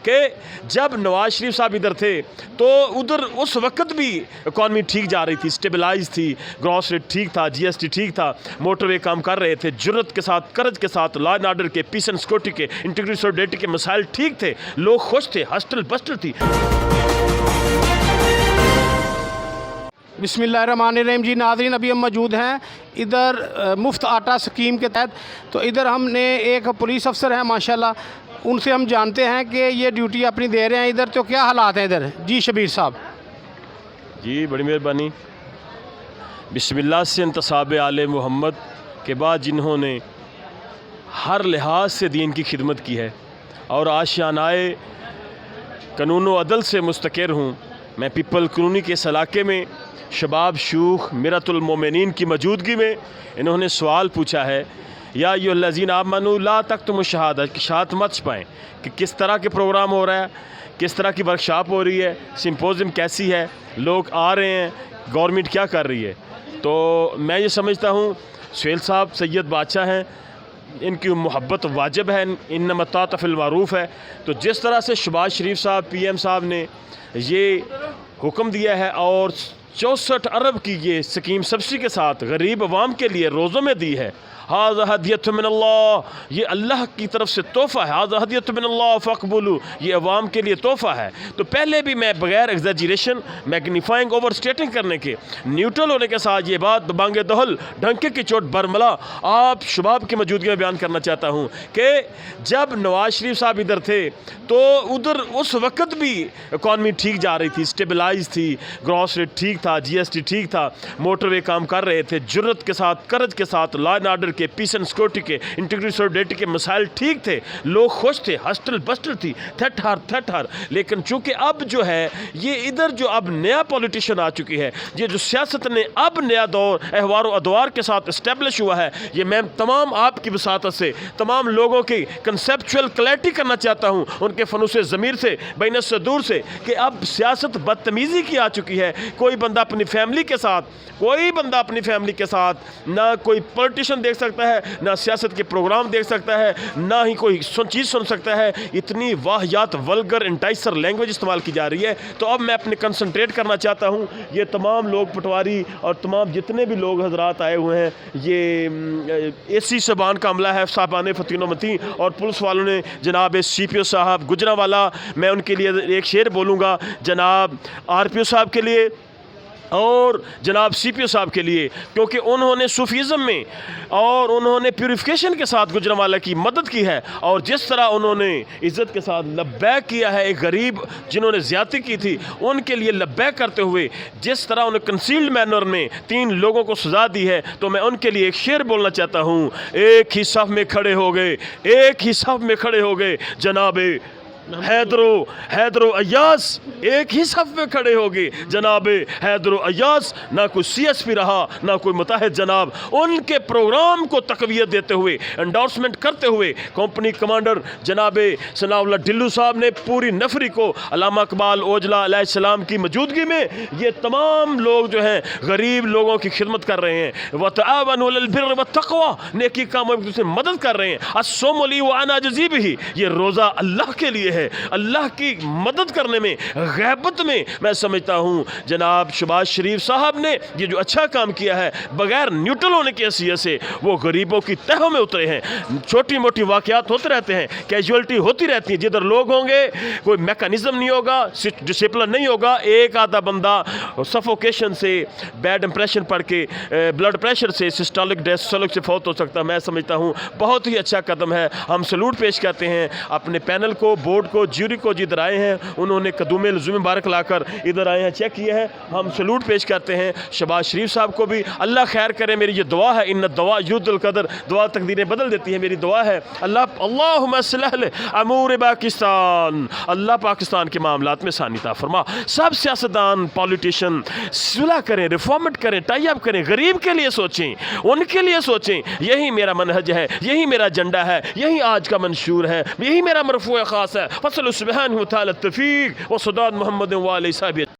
کہ جب نواز شریف صاحب ادھر تھے تو ادھر اس وقت بھی اکانومی ٹھیک جا رہی تھی، اسٹیبلائز تھی، گراس ریٹ ٹھیک تھا، جی ایس ٹی ٹھیک تھا، موٹر وے کام کر رہے تھے، جرت کے ساتھ، کرج کے ساتھ، لا اینڈ آرڈر کے، پیس اینڈ سیکورٹی کے، انٹیگریٹی سولیڈرٹی کے مسائل ٹھیک تھے، لوگ خوش تھے، ہسٹل بسٹل تھی۔ بسم اللہ الرحمن الرحیم۔ جی ناظرین، ابھی ہم موجود ہیں ادھر مفت آٹا سکیم کے تحت، تو ادھر ہم نے ایک پولیس افسر ہیں ماشاءاللہ، ان سے ہم جانتے ہیں کہ یہ ڈیوٹی اپنی دے رہے ہیں ادھر، تو کیا حالات ہیں ادھر؟ جی شبیر صاحب۔ جی بڑی مہربانی۔ بسم اللہ سے انتصاب آل محمد کے بعد جنہوں نے ہر لحاظ سے دین کی خدمت کی ہے اور آشیانائے قانون و عدل سے مستقر ہوں، میں پیپل کالونی کے اس علاقے میں شباب شیوخ میرۃ المومنین کی موجودگی میں انہوں نے سوال پوچھا ہے، یا ایھا الذین آمنوا لا تکتموا الشہادۃ، کہ شہادت مت چھپائیں، کہ کس طرح کے پروگرام ہو رہا ہے، کس طرح کی ورکشاپ ہو رہی ہے، سمپوزیم کیسی ہے، لوگ آ رہے ہیں، گورنمنٹ کیا کر رہی ہے۔ تو میں یہ سمجھتا ہوں سہیل صاحب سید بادشاہ ہیں، ان کی محبت واجب ہے، انما الطاعۃ فی المعروف ہے۔ تو جس طرح سے شہباز شریف صاحب پی ایم صاحب نے یہ حکم دیا ہے اور 64 ارب کی یہ سکیم سبسڈی کے ساتھ غریب عوام کے لیے روزوں میں دی ہے، ھذا ہدیۃ من اللہ، یہ اللہ کی طرف سے تحفہ ہے، ھذا ہدیۃ من اللہ فاقبلوا، یہ عوام کے لیے تحفہ ہے۔ تو پہلے بھی میں بغیر ایگزیجریشن، میگنیفائنگ، اوور اسٹیٹنگ کرنے کے، نیوٹرل ہونے کے ساتھ یہ بات بانگ دہل، ڈھنکے کی چوٹ برملا آپ شباب کی موجودگی میں بیان کرنا چاہتا ہوں کہ جب نواز شریف صاحب ادھر تھے تو ادھر اس وقت بھی اکانومی ٹھیک جا رہی تھی، اسٹیبلائز تھی، گراس ریٹ ٹھیک تھا، جی ایس ٹی ٹھیک تھا، موٹر وے کام کر رہے تھے، جرت کے ساتھ، کرج کے ساتھ، لا اینڈ آرڈر کے، پیس اینڈ سیکورٹی کے، انٹیگریٹی سولیڈرٹی کے مسائل ٹھیک تھے، لوگ خوش تھے، ہسٹل بسٹل تھی، تھٹ ہر۔ لیکن چونکہ اب جو ہے یہ ادھر جو اب نیا پولیٹیشن آ چکی ہے، یہ جو سیاست نے اب نیا دور احوار و ادوار کے ساتھ اسٹیبلش ہوا ہے، یہ میں تمام آپ کی وساطت سے تمام لوگوں کی کنسیپچول کلیئرٹی کرنا چاہتا ہوں، ان کے فنوس ضمیر سے، بین الصدور سے، کہ اب سیاست بدتمیزی کی آ چکی ہے۔ کوئی بندہ اپنی فیملی کے ساتھ نہ کوئی پولیٹیشن دیکھ سکتا ہے، نہ سیاست کے پروگرام دیکھ سکتا ہے، نہ ہی کوئی چیز سن سکتا ہے۔ اتنی واہیات ولگر انٹائسر لینگویج استعمال کی جا رہی ہے۔ تو اب میں اپنے کنسنٹریٹ کرنا چاہتا ہوں، یہ تمام لوگ پٹواری اور تمام جتنے بھی لوگ حضرات آئے ہوئے ہیں، یہ ایسی زبان کا عملہ ہے، صاحبان فتین و متین، اور پولیس والوں نے جناب سی پی او صاحب گجرانوالہ، میں ان کے لیے ایک شعر بولوں گا، جناب آر پی او صاحب کے لیے اور جناب سی پی او صاحب کے لیے، کیونکہ انہوں نے صوفیزم میں اور انہوں نے پیوریفیکیشن کے ساتھ گجرانوالہ کی مدد کی ہے، اور جس طرح انہوں نے عزت کے ساتھ لبیک کیا ہے، ایک غریب جنہوں نے زیادتی کی تھی ان کے لیے لبیک کرتے ہوئے جس طرح انہیں کنسیلڈ مینر میں 3 لوگوں کو سزا دی ہے، تو میں ان کے لیے ایک شعر بولنا چاہتا ہوں۔ ایک ہی صف میں کھڑے ہو گئے جناب حیدر و ایاز، ایک ہی صف میں کھڑے ہوگے جناب حیدر و ایاز، نہ کوئی سی ایس پی رہا نہ کوئی متحد جناب۔ ان کے پروگرام کو تقویت دیتے ہوئے، انڈورسمنٹ کرتے ہوئے، کمپنی کمانڈر جناب ثناء اللہ ڈھلو صاحب نے پوری نفری کو، علامہ اقبال اوجلا علیہ السلام کی موجودگی میں، یہ تمام لوگ جو ہیں غریب لوگوں کی خدمت کر رہے ہیں، وَتَعَاوَنُوا عَلَى الْبِرِّ وَالتَّقْوَىٰ، نیکی کاموں میں مدد کر رہے ہیں۔ الصَّوْمُ لِي وَأَنَا أَجْزِي بِهِ، یہ روزہ اللہ کے لیے ہے، اللہ کی مدد کرنے میں، غیبت میں سمجھتا ہوں جناب شہباز شریف صاحب نے یہ جو اچھا کام کیا ہے، بغیر نیوٹرل ہونے کی حیثیت سے وہ غریبوں کی تہوں میں اترے ہیں۔ چھوٹی موٹی واقعات ہوتے رہتے ہیں، کیجوالٹی ہوتی رہتی ہے، جدھر لوگ ہوں گے کوئی میکانزم نہیں ہوگا، ڈسپلن نہیں ہوگا، ایک آدھا بندہ سفوکیشن سے، بیڈ امپریشن پڑھ کے، بلڈ پریشر سے، سسٹولک ڈیسٹولک سے فوت ہو سکتا ہے۔ میں سمجھتا ہوں بہت ہی اچھا قدم ہے، ہم سلوٹ پیش کرتے ہیں اپنے پینل کو، بورڈ کو، جیوری کو، جدھر آئے ہیں انہوں نے قدوم لزوم مبارک لا کر ادھر آئے ہیں، چیک کیے ہیں، ہم سلوٹ پیش کرتے ہیں۔ شہباز شریف صاحب کو بھی اللہ خیر کرے، میری یہ دعا ہے، ان الدعاء یؤتی القدر، دعا تقدیریں بدل دیتی ہے، میری دعا ہے اللہم اصلح امور پاکستان، اللہ پاکستان کے معاملات میں ثانی عطا فرما۔ سب سیاستدان، پولیٹیشین صلح کریں، ریفارمٹ کریں، ٹائی اپ کریں، غریب کے لیے سوچیں، ان کے لیے سوچیں۔ یہی میرا منہج ہے، یہی میرا ایجنڈا ہے، یہی آج کا منشور ہے، یہی میرا مرفوع خاص ہے۔ فصل سبحانہ وتعالی التوفیق وصداد محمد وآلہ صحبہ۔